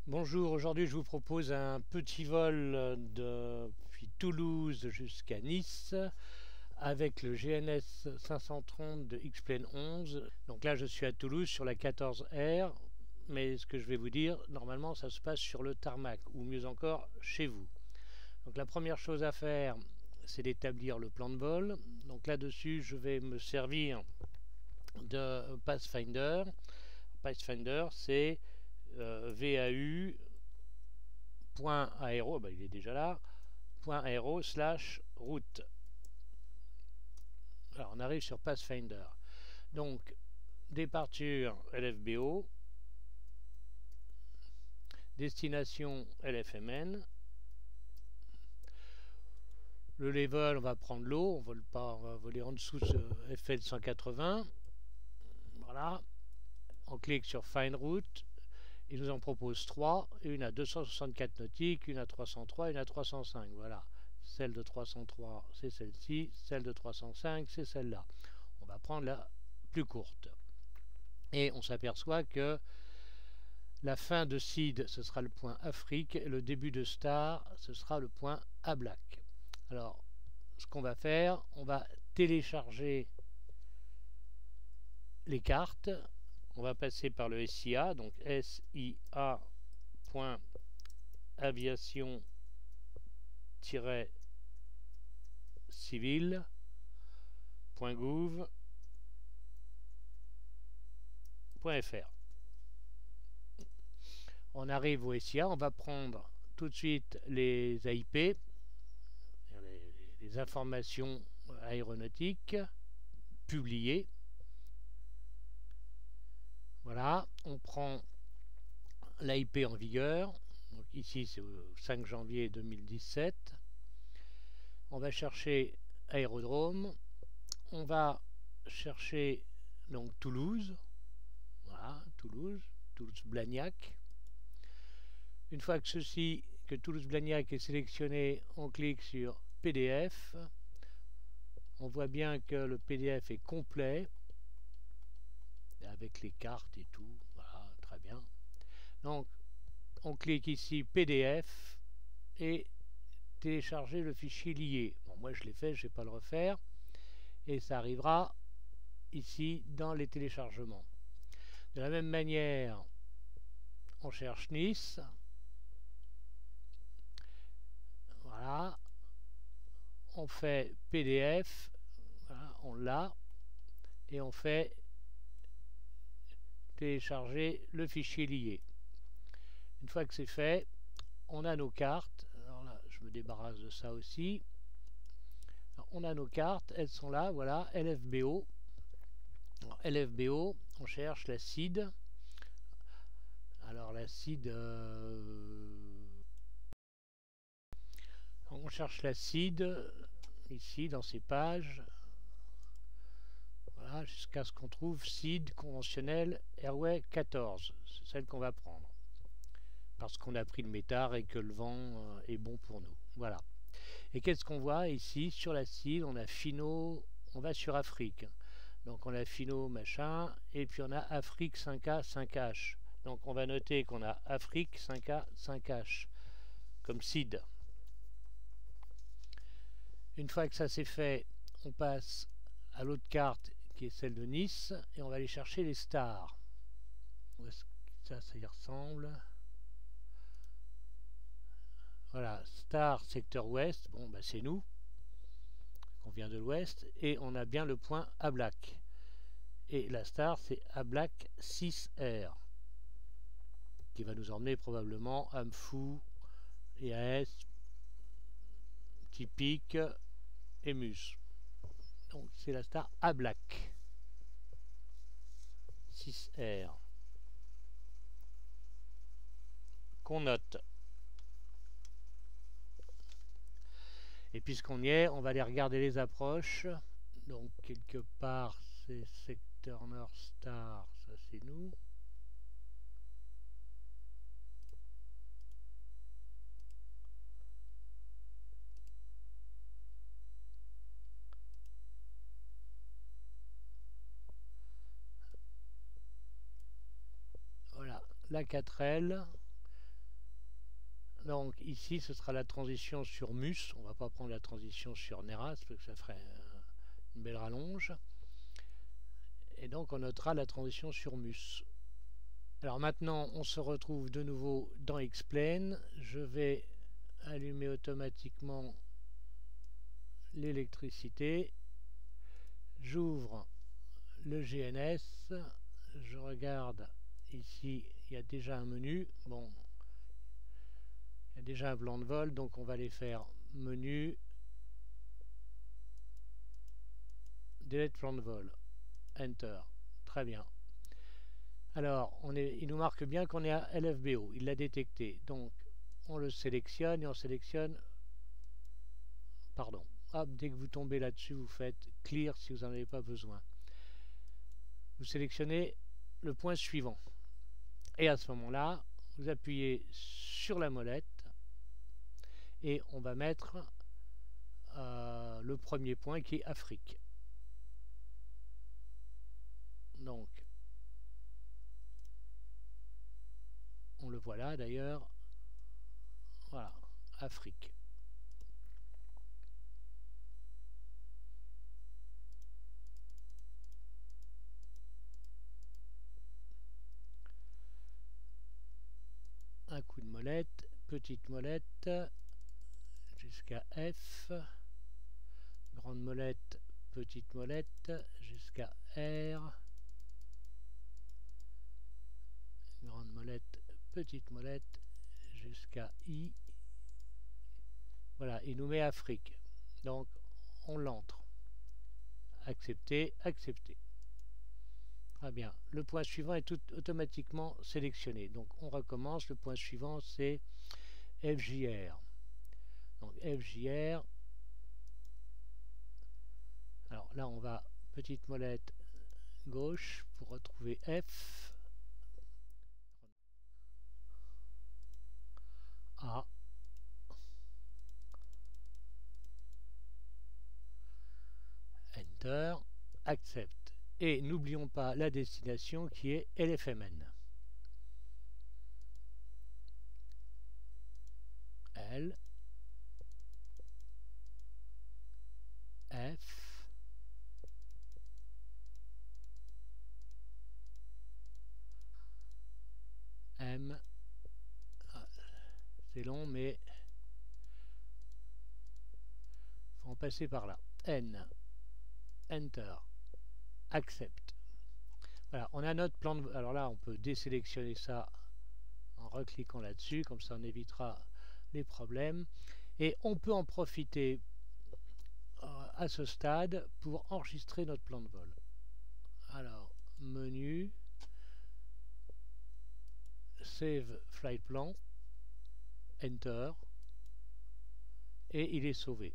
Bonjour, aujourd'hui je vous propose un petit vol depuis Toulouse jusqu'à Nice avec le GNS 530 de X-Plane 11. Donc là je suis à Toulouse sur la 14R, mais ce que je vais vous dire, normalement ça se passe sur le tarmac ou mieux encore chez vous. Donc la première chose à faire, c'est d'établir le plan de vol. Donc là-dessus je vais me servir de Pathfinder. Pathfinder c'est VAU point aéro, il est déjà là, point aéro slash route. Alors on arrive sur Pathfinder. Donc départure LFBO, destination LFMN. Le level, on va prendre l'eau, on va voler en dessous de FL 180. Voilà. On clique sur Find Route. Il nous en propose 3, une à 264 nautiques, une à 303, une à 305. Voilà. Celle de 303, c'est celle-ci. Celle de 305, c'est celle-là. On va prendre la plus courte. Et on s'aperçoit que la fin de SID, ce sera le point Afrique, et le début de Star, ce sera le point Ablac. Alors, ce qu'on va faire, on va télécharger les cartes. On va passer par le SIA, donc SIA.aviation-civil.gouv.fr. On arrive au SIA, on va prendre tout de suite les AIP, les informations aéronautiques publiées. Voilà, on prend l'AIP en vigueur. Donc ici, c'est au 5 janvier 2017. On va chercher aérodrome. On va chercher donc Toulouse. Voilà, Toulouse-Blagnac. Une fois que Toulouse-Blagnac est sélectionné, on clique sur PDF. On voit bien que le PDF est complet avec les cartes et tout. Voilà, très bien. Donc, on clique ici PDF et télécharger le fichier lié. Bon, moi je l'ai fait, je ne vais pas le refaire. Et ça arrivera ici dans les téléchargements. De la même manière, on cherche Nice. Voilà. On fait PDF. Voilà, on l'a. Et on fait télécharger le fichier lié. Une fois que c'est fait, on a nos cartes. Alors là, je me débarrasse de ça aussi. Alors, on a nos cartes, elles sont là, voilà, LFBO. Alors, LFBO, on cherche la CID. Alors la CID, on cherche la CID ici dans ces pages. Voilà, jusqu'à ce qu'on trouve CID conventionnel Airway 14. C'est celle qu'on va prendre. Parce qu'on a pris le métard et que le vent est bon pour nous. Voilà. Et qu'est-ce qu'on voit ici sur la CID? On a Fino, on va sur Afrique. Donc on a Fino machin, et puis on a Afrique 5A 5H. Donc on va noter qu'on a Afrique 5A 5H comme CID. Une fois que ça c'est fait, on passe à l'autre carte qui est celle de Nice et on va aller chercher les stars. Où est-ce que ça y ressemble? Voilà, star secteur ouest, bon bah c'est nous, on vient de l'ouest, et on a bien le point Ablac. Et la star c'est Ablac 6R, qui va nous emmener probablement à Mfou, EAS, Typique et Mus. Donc c'est la star Ablac 6R qu'on note. Et puisqu'on y est, on va aller regarder les approches. Donc quelque part c'est secteur Nord Star, ça c'est nous. Voilà, la 4L. Donc ici ce sera la transition sur MUS, on va pas prendre la transition sur NERAS parce que ça ferait une belle rallonge. Et donc on notera la transition sur MUS. Alors maintenant on se retrouve de nouveau dans X-Plane. Je vais allumer automatiquement l'électricité. J'ouvre le GNS. Je regarde ici, il y a déjà un menu. Bon, il y a déjà un plan de vol, donc on va aller faire menu, delete plan de vol, enter. Très bien. Alors, il nous marque bien qu'on est à LFBO, il l'a détecté. Donc, on le sélectionne et on sélectionne, pardon, hop, dès que vous tombez là-dessus, vous faites clear si vous n'en avez pas besoin. Vous sélectionnez le point suivant. Et à ce moment-là, vous appuyez sur la molette et on va mettre le premier point qui est Afrique. Donc, on le voit là d'ailleurs. Voilà, Afrique. Un coup de molette, petite molette, jusqu'à F. Grande molette, petite molette, jusqu'à R. Grande molette, petite molette, jusqu'à I. Voilà, il nous met Afrique. Donc, on l'entre. Accepter, accepter. Très bien. Le point suivant est automatiquement sélectionné. Donc, on recommence. Le point suivant, c'est FJR. Donc, FJR. Alors là, on va petite molette gauche pour retrouver F. A. Enter. Accepte. Et n'oublions pas la destination qui est LFMN. L. F. M. C'est long, mais faut en passer par là. N. Enter. Accepte. Voilà, on a notre plan de... Alors là, on peut désélectionner ça en recliquant là-dessus, comme ça on évitera les problèmes. Et on peut en profiter à ce stade pour enregistrer notre plan de vol. Alors, menu, Save Flight Plan, Enter, et il est sauvé.